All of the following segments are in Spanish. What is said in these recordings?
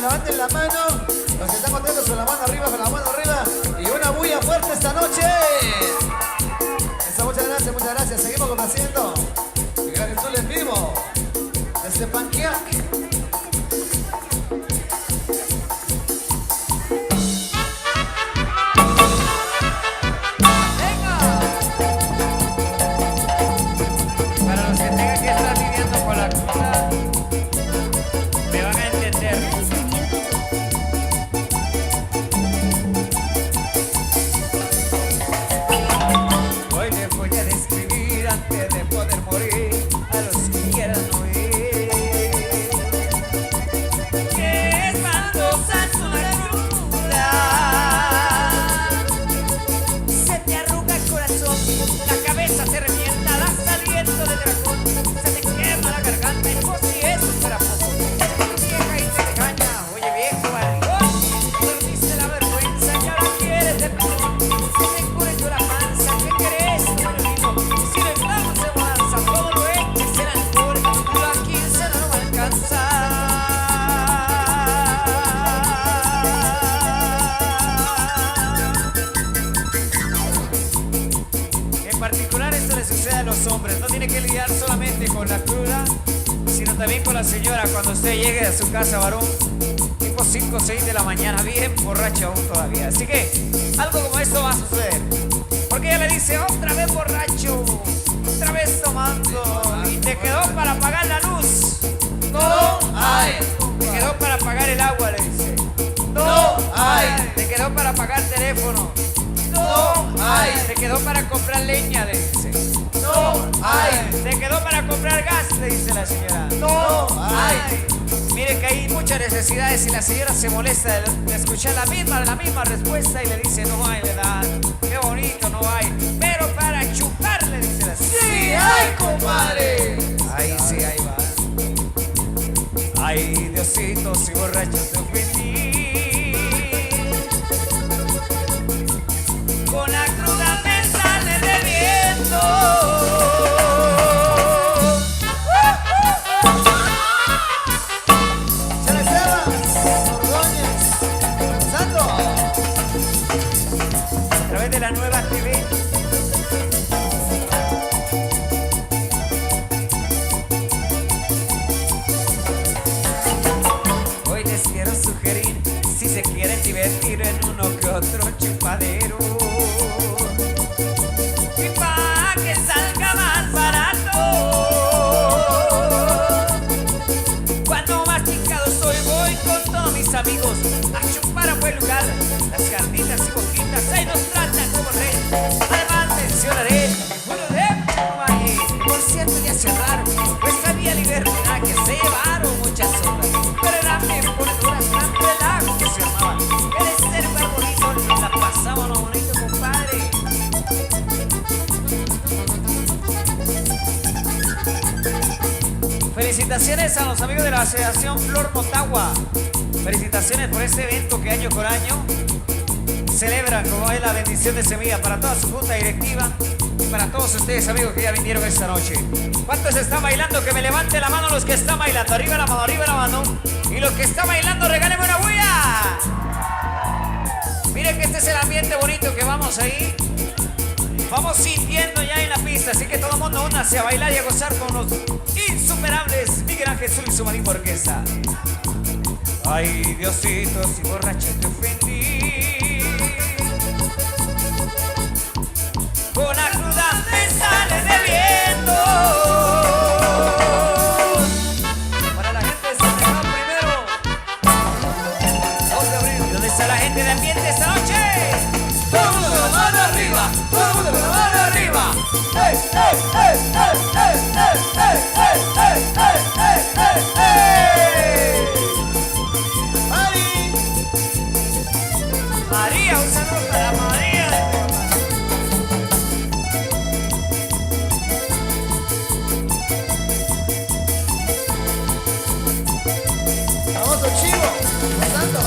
levanten la mano. Los que están contentos con la mano arriba, con la mano arriba. Y una bulla fuerte esta noche. Muchas gracias, muchas gracias. Seguimos complaciendo. Miguel Jesús les vivo. Desde Panquiac. Hombres, no tiene que lidiar solamente con la cruda, sino también con la señora cuando usted llegue a su casa, varón, tipo 5 o 6 de la mañana, bien borracho aún todavía. Así que algo como esto va a suceder, porque ella le dice: otra vez borracho, otra vez tomando, y te quedó para pagar la luz. No hay. Te quedó para pagar el agua, le dice. No hay. Te quedó para pagar teléfono. No hay. Te quedó para comprar leña, le dice. No hay. Te quedó para comprar gas, le dice la señora. No hay. Mire que hay muchas necesidades y la señora se molesta de escuchar la misma respuesta y le dice: no hay, ¿verdad? Qué bonito, no hay. Pero para chupar, le dice la señora. ¡Sí hay, compadre! Ahí sí, ahí va. Ay, Diosito, si borracho te ofendí, con la cruda me sale bebiendo. A través de la nueva TV. Hoy les quiero sugerir, si se quieren divertir en uno que otro chupadero, y pa' que salga más barato, cuando más picado soy voy con todos mis amigos a chupar a buen lugar. Las carnitas y boquitas ahí nos tratan como rey. Además mencionaré uno de Valle, por cierto ya cerraron, pues había libertad que se llevaron muchas horas, pero eran bien ponedoras, gran relajo que se armaba. El ser muy bonito, la pasábamos bonito, compadre. Felicitaciones a los amigos de la Asociación Flor Motagua. Felicitaciones por este evento que año con año celebran, como es la bendición de semilla para toda su junta directiva y para todos ustedes, amigos, que ya vinieron esta noche. ¿Cuántos están bailando? Que me levanten la mano los que están bailando. Arriba la mano, arriba la mano. Y los que están bailando, regálenme una bulla. Miren que este es el ambiente bonito que vamos ahí. Vamos sintiendo ya en la pista, así que todo el mundo únase a bailar y a gozar con los insuperables Miguel Ángel Zul y su marimba orquesta. Ay, Diosito, si borracho te ofendí, con la cruda me sale bebiendo. Para la gente de San Juan primero, 2 de abril. ¿Dónde está la gente de ambiente esta noche? Todo el mundo con la mano arriba, todo el mundo con la mano arriba. ¡Ey, ey, ey, ey, ey, ey, ey, ey, ey, ey, ey, ey! María, un saludo para María. Famoso chivo, pasando.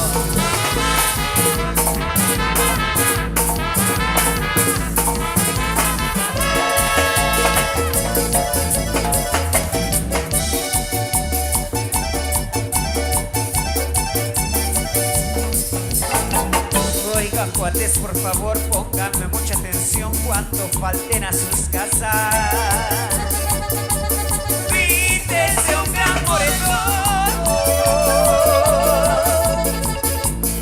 cuates, por favor, pónganme mucha atención cuando falten a sus casas. Píntese un gran moretón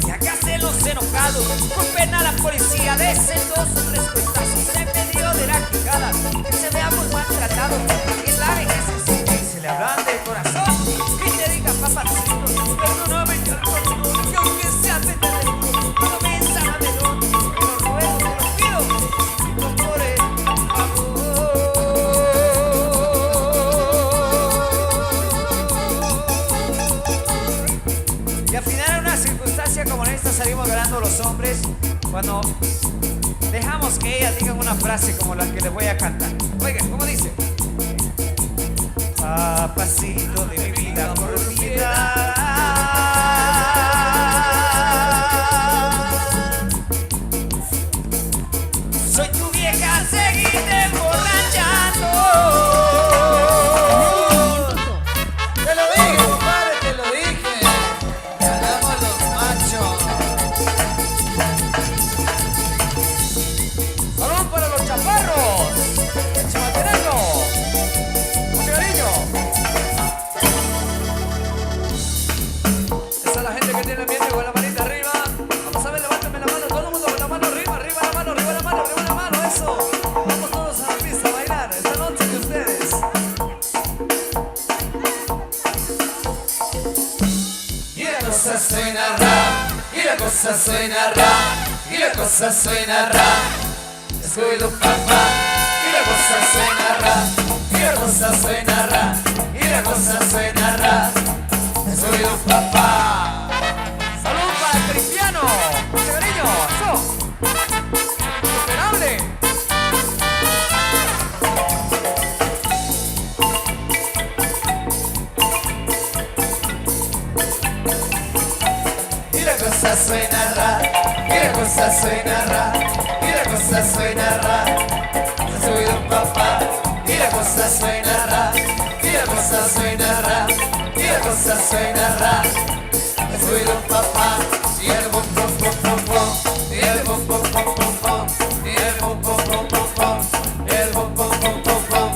y hágaselos enojados. Culpen a la policía, desen 2 o 3 cuestazos en medio de la quijada. Que se vea muy maltratado, que la vejez se siente y se le hablan del corazón. Y te diga, papacito, perdóname ya el que aunque sea pendejo, no me sanadero, te lo ruego, te lo pido, y por el favor. Y al final, en una circunstancia como esta, salimos ganando los hombres cuando dejamos que ellas digan una frase como la que les voy a cantar. Oigan, ¿cómo dice? Papacito de mi vida, por piedad, soy tu vieja, seguite emborrachando. Te lo dije, compadre, te lo dije. Ganamos los machos. ¡Salud para los chaparros! ¡Chamaterengo! ¡Mucho cariño! Esa es la gente que tiene ambiente con la manita arriba. Vamos a ver, levántame la mano, todo el mundo con la mano arriba, arriba la mano, arriba la mano, arriba la mano, eso. Vamos todos a la pista a bailar esta noche de ustedes. Y la cosa suena rap, y la cosa suena rap, y la cosa suena rap. Descuido papá, y la cosa suena rap, y la cosa suena rap, y la cosa suena rap. Descuido papá. ¡Salud para el cristiano! ¡Mucho cariño! ¡Eso! ¡Superable! Y la cosa suena rap, y la cosa suena rap, y la cosa suena rap. Soy un papá, y la cosa suena rap, y la cosa suena rap, y la cosa suena rap. Soy un papá, y el bom bom bom bom bom, y el bom bom bom bom bom, y el bom bom bom bom bom, y el bom bom bom bom bom.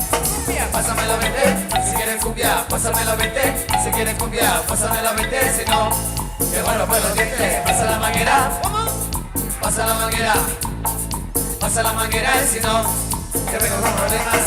Cumbia, pásame la 20, si quieren cumbia, pásame la 20, si quieren cumbia, pásame la 20, si no. Que bueno pues los dientes, pasa la manguera, ¿cómo? Pasa la manguera, pasa la manguera y si no, que vengo con problemas.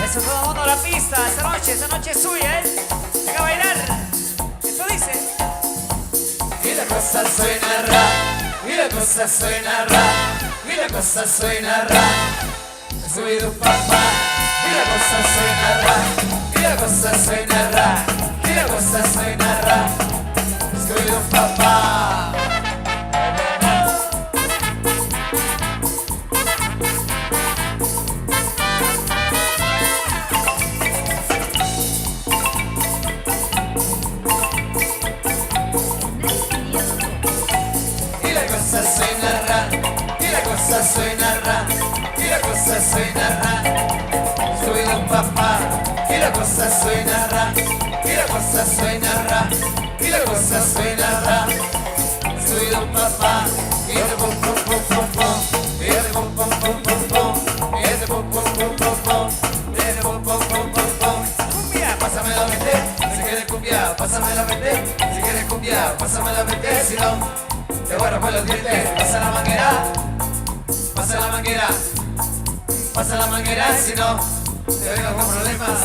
Eso, todo el mundo a la pista. Esta noche es suya, ¿eh? Venga a bailar. Esto dice. Y la cosa suena rap, y la cosa suena rap, y la cosa suena rap. Soy tu papá, y la cosa suena rap, y la cosa suena rap, y la cosa suena rap. Soy tu papá. Y la cosa suena rap, y la cosa suena rap, y la cosa suena rap. Soy un papá, y la cosa suena rap, y la cosa suena rap, y la cosa suena rap. Soy un papá, y el bom bom bom bom bom, y el bom bom bom bom bom, y el bom bom bom bom bom, y el bom bom bom bom bom. Cumbia, pásame la 20, si quieres cumbia, pásame la 20, si quieres cumbia, pásame la 20, si no. Te guardo por los dientes, pasa la manguera, pasa la manguera, pasa la manguera, si no, te vengo con problemas.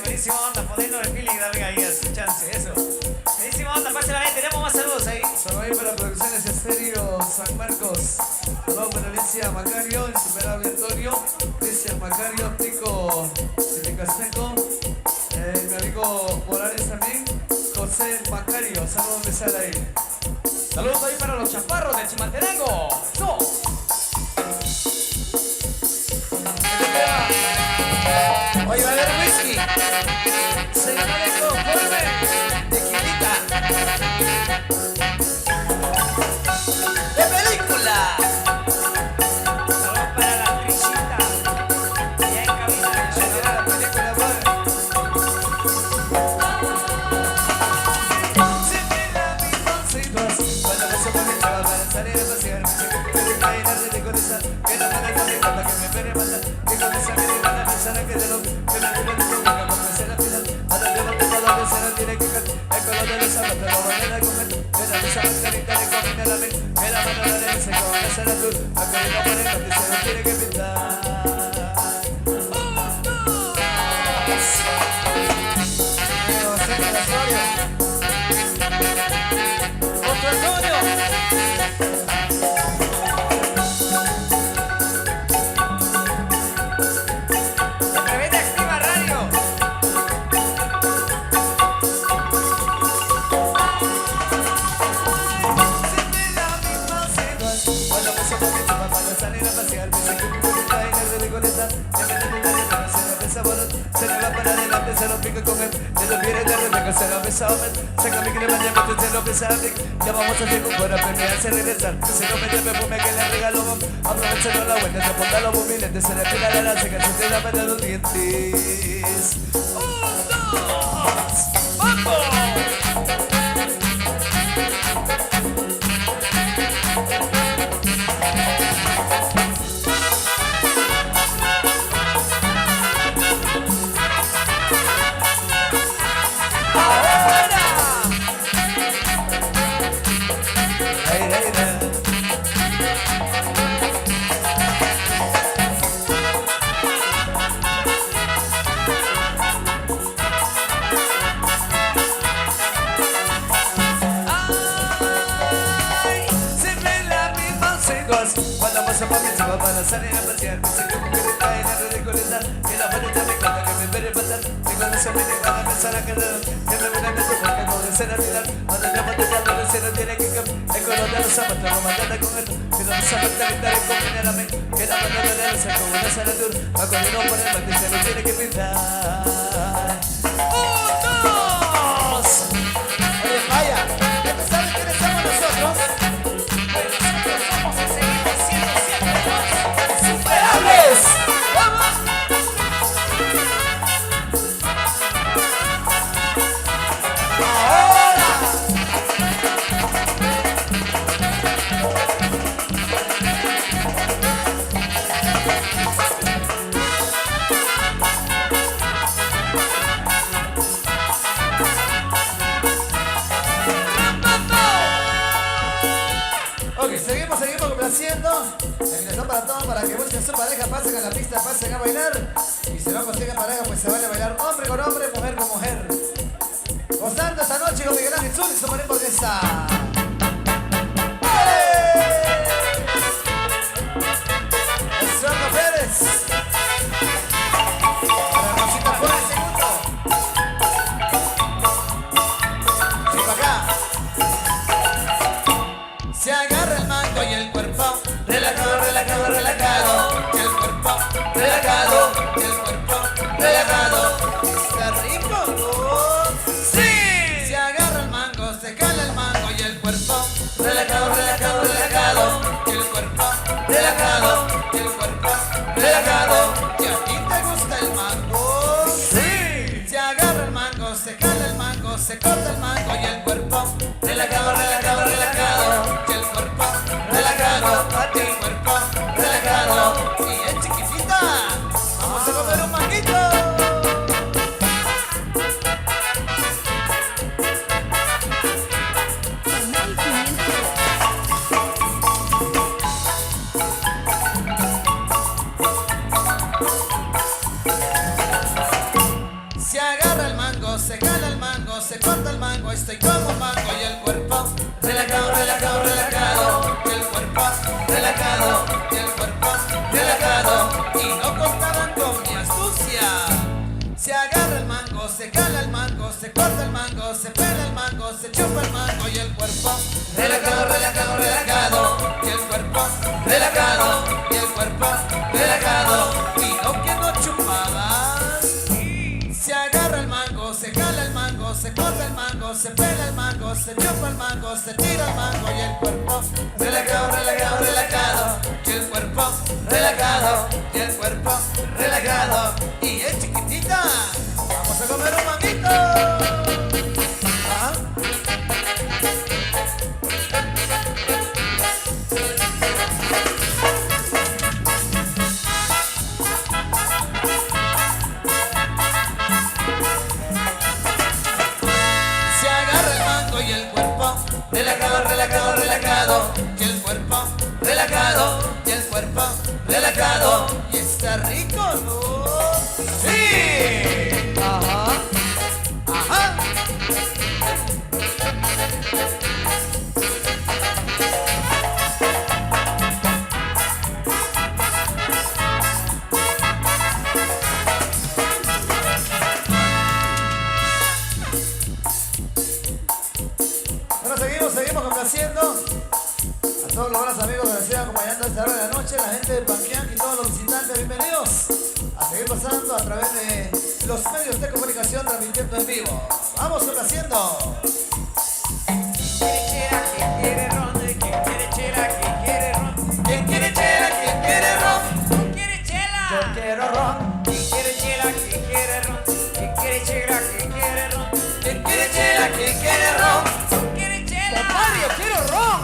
Buenísima onda, poniendo el feeling también ahí a su chance, eso. Buenísima onda, pásala bien, tenemos más saludos ahí. Saludos ahí para Producciones Estéreo San Marcos. Saludos para Alicia Macario, Insuperable Antonio, Cristian Macario, Tico Casneco, mi amigo Morales también, José Macario, saludos de sala ahí. Saludos ahí para los chaparros de Chimaltenango. ¡No! Oye, va a haber whisky. Se llama de conforme. Tequilita. De película. Saludos para la Crisita. Ya en cabina de Se llama la película, boy. Siempre la misma situación. Cuando paso por mi chava para salir a pasear, me sé que puede bailar desde con esa. Que no me deja de contar, que me espere matar. Que con esa me diga la persona que de lo que me dure de su boca, porque se la final. A la levanta toda la se la tiene que cantar. El color de los zapatos lo van a comer. Que la mesa más carita le combina la mente. Que la mano la de se con esa la tur. A que no pone que se lo tiene que pintar. Otro Antonio. Reventa Activa Radio. Siempre la misma situación. Cuando paso por mi chapa para salir a pasear, me sé que mi cuerpo está en de conectar. Ya me tengo que dejar, se la besa por se le va para adelante, se lo pica con él. De los bienes de repente se lo besa a él. Saca mi crema de mente, se lo besa a mí. Ya vamos a hacer un fuera, premiarse, regresar. Se lo mete el perfume que le regaló. Aprovechando la vuelta, se apunta los mobiletes, se le pega la lanza, que se la mete los dientes. ¡Un, dos! ¡Vamos! Cuando paso por mi chava para salir a pasear, me sé que mi cuerpo está en de conectar. Que la fuente me cuenta que me espere pasar. Que cuando se me deja de pensar a quedar, que me viene a meter porque no desea olvidar. Cuando ya mate ya no desea, tiene que cambiar. El color de los zapatos lo matan con él. Que no los zapatos le combina la mente. Que la mano de la se como una sala tour. A cuando no pone el que se lo tiene que pintar. ¡Un, dos! Oye, vaya, ¿ya te sabes quiénes somos nosotros? ¡Superables! ¡Vamos! ¡Ahora! Ok, seguimos complaciendo. Invitación para todos, para que busquen su pareja, pasen a la pista, pasen a bailar. Y si no consiguen pareja, pues se vale a bailar hombre con hombre, mujer con mujer. Gozando esta noche con Miguel Ángel Zul y su marín burguesa. Estrada Pérez. Para Rosita Flores, segundo. Sí, para acá. Se agarra el mango y el cuerpo relajado, relajado, relajado. Y el cuerpo relajado, y el cuerpo relajado. Está rico, ¿no? ¡Sí! Se agarra el mango, se cala el mango y el cuerpo relajado, relajado, relajado. Y el cuerpo relajado, y el cuerpo relajado. ¿Y a ti te gusta el mango? ¡Sí! Se agarra el mango, se cala el mango, se corta el mango y el cuerpo relajado, relajado, relajado. Y el cuerpo relajado, y el cuerpo relajado. Y es chiquitita, vamos a comer un manguito. Se agarra el mango, se jala el mango, se corta el mango, estoy como un mango y el cuerpo relajado, relajado, relajado, y el cuerpo relajado, y el cuerpo relajado, y no contaban con mi astucia. Se agarra el mango, se jala el mango, se corta el mango, se pela el mango, se chupa el mango y el cuerpo relajado, relajado, relajado, y el cuerpo relajado, y el cuerpo relajado, y no que no chupabas. Se agarra el mango, se jala el mango, se corta el mango, se pela el mango, se chupa el mango, se tira el mango y el cuerpo relajado, relajado, relajado, y el cuerpo relajado, y el cuerpo relajado, y es chiquitita. Vamos a comer un manguito. ¿Ah? Se agarra el mango y el cuerpo relajado, relajado, relajado, y el cuerpo relajado, y el cuerpo relajado, y está rico, ¿no? ¡Sí! Ajá, ajá. Bueno, seguimos complaciendo a todos los buenos amigos que nos siguen acompañando a esta hora de la noche, la gente de Panquián y todos los visitantes, bienvenidos a seguir pasando a través de los medios de comunicación transmitiendo en vivo. Vamos complaciendo. ¿Quién quiere ron? ¿Quién quiere chela? ¿Quién quiere ron? ¿Quién quiere chela? ¿Quién quiere ron? ¿Quién quiere chela? Yo quiero ron. ¿Quién quiere chela? ¿Quién quiere ron? ¿Quién quiere chela? ¿Quién quiere ron? ¿Quién quiere chela? ¿Quién quiere ron? ¿Quién quiere chela? Compadre, yo quiero ron.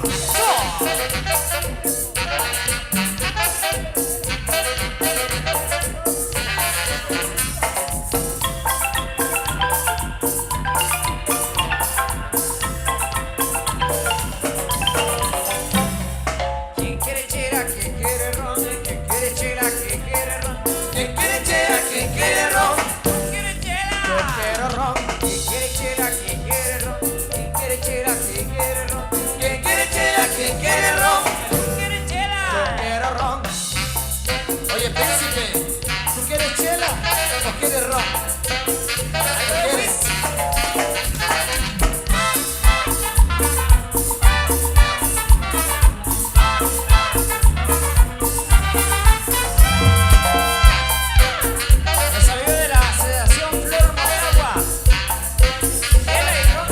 ¿Quién quiere chela? ¿Quién quiere ron? ¿Quién quiere chela? ¿Quién quiere ron? ¿Quién quiere chela? ¿Quién quiere ron? ¿Quién quiere chela? Yo quiero ron. ¿Quién quiere chela? ¿Quién quiere ron? ¿Quién quiere chela? ¿Quién quiere ron? ¿Quién quiere chela? ¿Quién quiere ron? ¿Quién quiere chela? Yo quiero ron. Oye, príncipe, ¿tú quieres chela o quieres ron? ¿Qué quieres? Me salió de la sedación Flor Motagua. Chela y ron.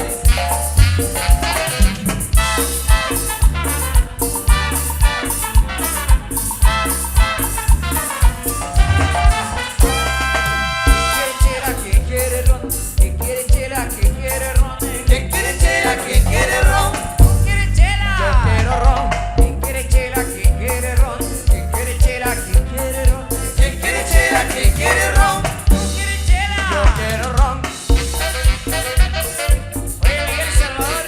¿Quién quiere ron? ¿Quién quiere chela? ¿Quién quiere ron? ¿Quién quiere chela? ¿Quién quiere ron? ¿Quién quiere chela? Yo quiero ron. ¿Quién quiere chela? ¿Quién quiere ron? ¿Quién quiere chela? ¿Quién quiere ron? ¿Quién quiere chela? ¿Quién quiere ron? ¿Quién quiere chela? Yo quiero ron. Oye, Miguel Salvador,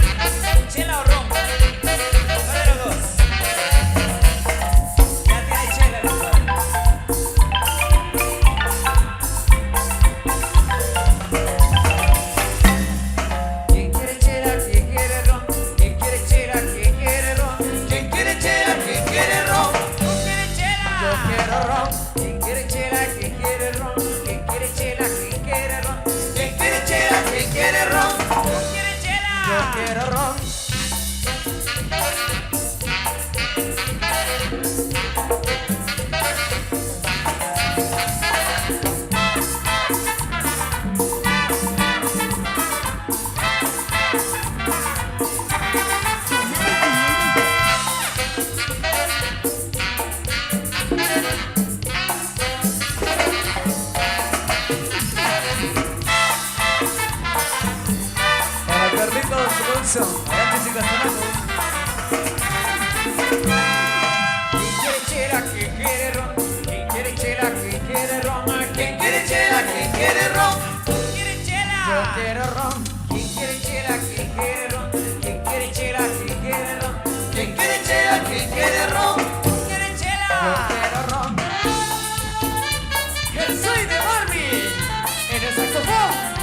¿chela o ron? ¿Cuál de los dos? Ya tiene chela, compadre. ¿Quién quiere chela? ¿Quién quiere ron? ¿Quién quiere chela? ¿Quién quiere ron? ¿Quién quiere chela? ¿Quién quiere ron? ¿Quién quiere chela? Yo quiero ron. ¿Quién quiere chela? ¿Quién quiere ron? ¿Quién quiere chela? ¿Quién quiere ron? ¿Quién quiere chela? ¿Quién quiere ron? ¿Quién quiere chela? Yo quiero ron. Para Carlitos Alonso, Arantes y Castanazos. ¿Quién quiere chela? ¿Quién quiere ron? ¿Quién quiere chela? ¿Quién quiere ron? ¿Quién quiere chela? ¿Quién quiere ron? ¿Quién quiere chela? Yo quiero ron. ¿Quién quiere chela? ¿Quién quiere ron? ¿Quién quiere chela? ¿Quién quiere ron? ¿Quién quiere chela? ¿Quién quiere ron? ¿Quién quiere chela? Yo quiero ron. El soy de Barbie en el saxofón.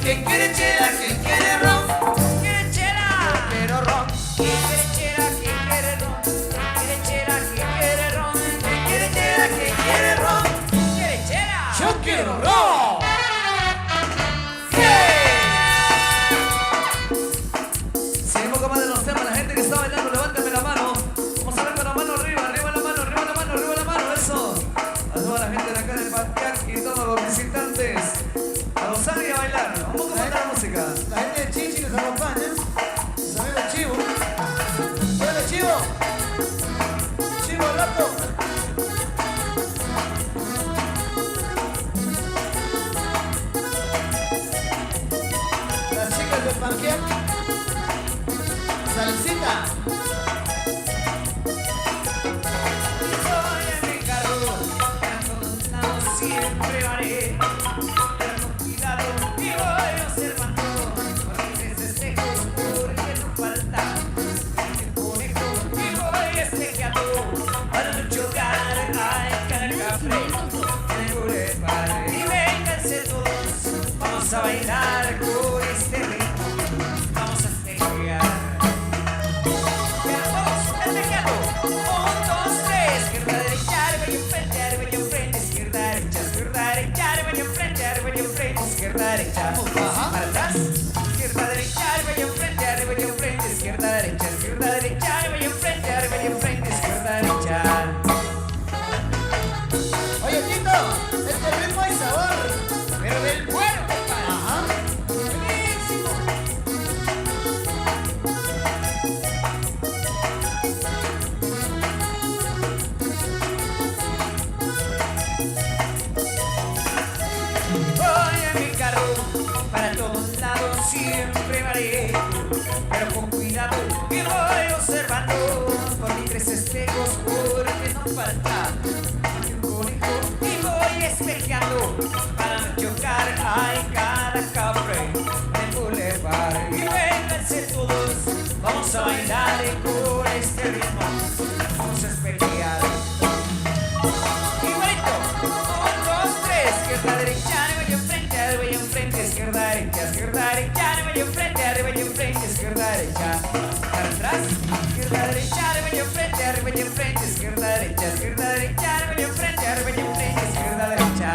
¿Quién quiere chela? ¿Quién quiere ron? ¿Quiere chela? Yo quiero ron. ¿Quién quiere chela? ¿Quién quiere ron? ¿Quiere chela? ¿Quién quiere ron? ¿Quién quiere chela? ¿Quién quiere ron? ¿Quiere chela? Yo quiero ron. Seguimos con más de los temas. La gente que está bailando, levántame la mano. Vamos a ver con la mano arriba, arriba la mano, arriba la mano, arriba la mano. Eso. A toda la gente de acá del Parque y todos los visitantes. A gozar y a bailar. Vamos a cantar la música. La gente de Chichi nos acompaña. Los amigos del Chivo. ¡Hola, Chivo! ¡Chivo, loco! Las chicas del Parque. Salsita. Voy en mi carro, a todos lados siempre varé. Pero con cuidado y voy observando, porque les festejo, porque no falta el conejo. Y voy espejando para no chocar a cada café en el boulevard. Y vénganse todos, vamos a bailar con este ritmo, vamos a festejar. Izquierda, derecha, para atrás, izquierda, derecha, arriba y enfrente, arriba y enfrente, izquierda, derecha, arriba y enfrente, arriba y enfrente, izquierda, derecha. Oye, Tito, este ritmo hay sabor. Pero del bueno, compadre. Ajá. Buenísimo. Voy en mi carro, para todos lados siempre varé, pero con cuidado y voy observando por mis tres espejos porque no falta un conejo y voy espejando para no chocar en cada café del boulevard. Y vénganse todos, vamos a bailar con este ritmo, vamos a espejear. Igualito, 1, 2, 3, izquierda, derecha, arriba y enfrente, izquierda, derecha, arriba y enfrente, izquierda, derecha, para atrás, izquierda, derecha, arriba y enfrente, izquierda, derecha, arriba y enfrente, izquierda, derecha.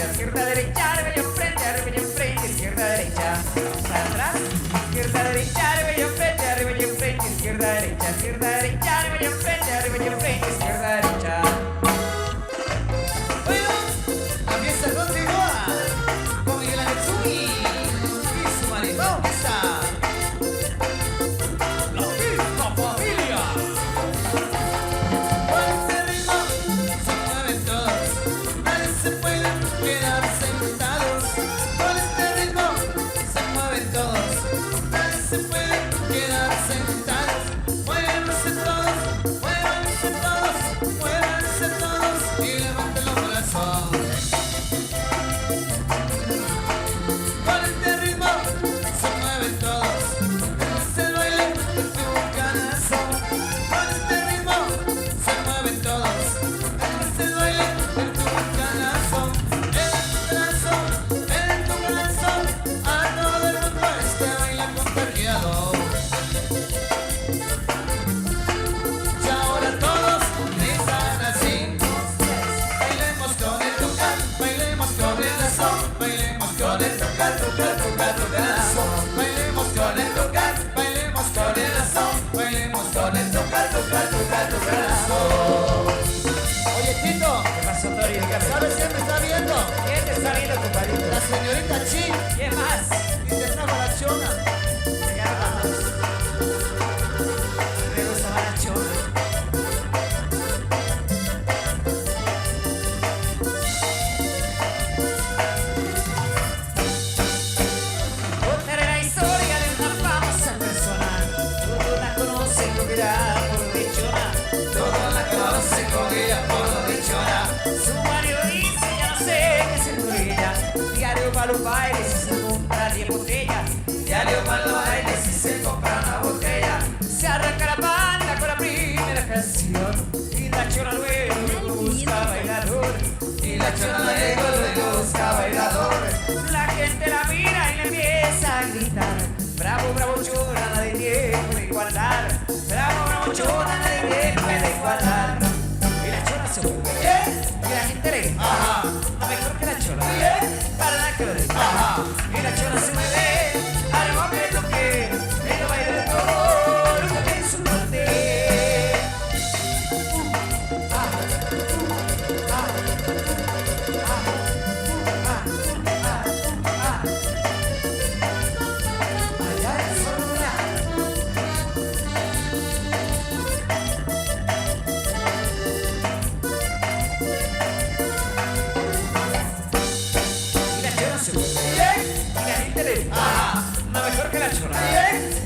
Izquierda, derecha, arriba y enfrente, izquierda, derecha, para atrás, izquierda, derecha, arriba y enfrente, izquierda, derecha, arriba y enfrente, izquierda, derecha. Bueno, la fiesta continúa con Miguel Ángel y su maritón está. La misma familia. Con este ritmo se mueven todos, nadie se puede quedar sentados. Con este ritmo se mueven todos, nadie se puede quedar sentados. Muévanse la chola llegó, luego busca bailadores. La gente la mira y le empieza a gritar. Bravo, bravo, chola, nadie tiene puede igualar. Bravo, bravo, chola, nadie puede igualar. Y la chola se mueve. Y la gente le grita. Ajá. No mejor que la chola. Para nada que lo diga. Ajá. Y la chola se mueve. Al momento que ella baila de todo lo que es su norte. Y la chola se mueve. Y la gente le dice, no mejor que la chola.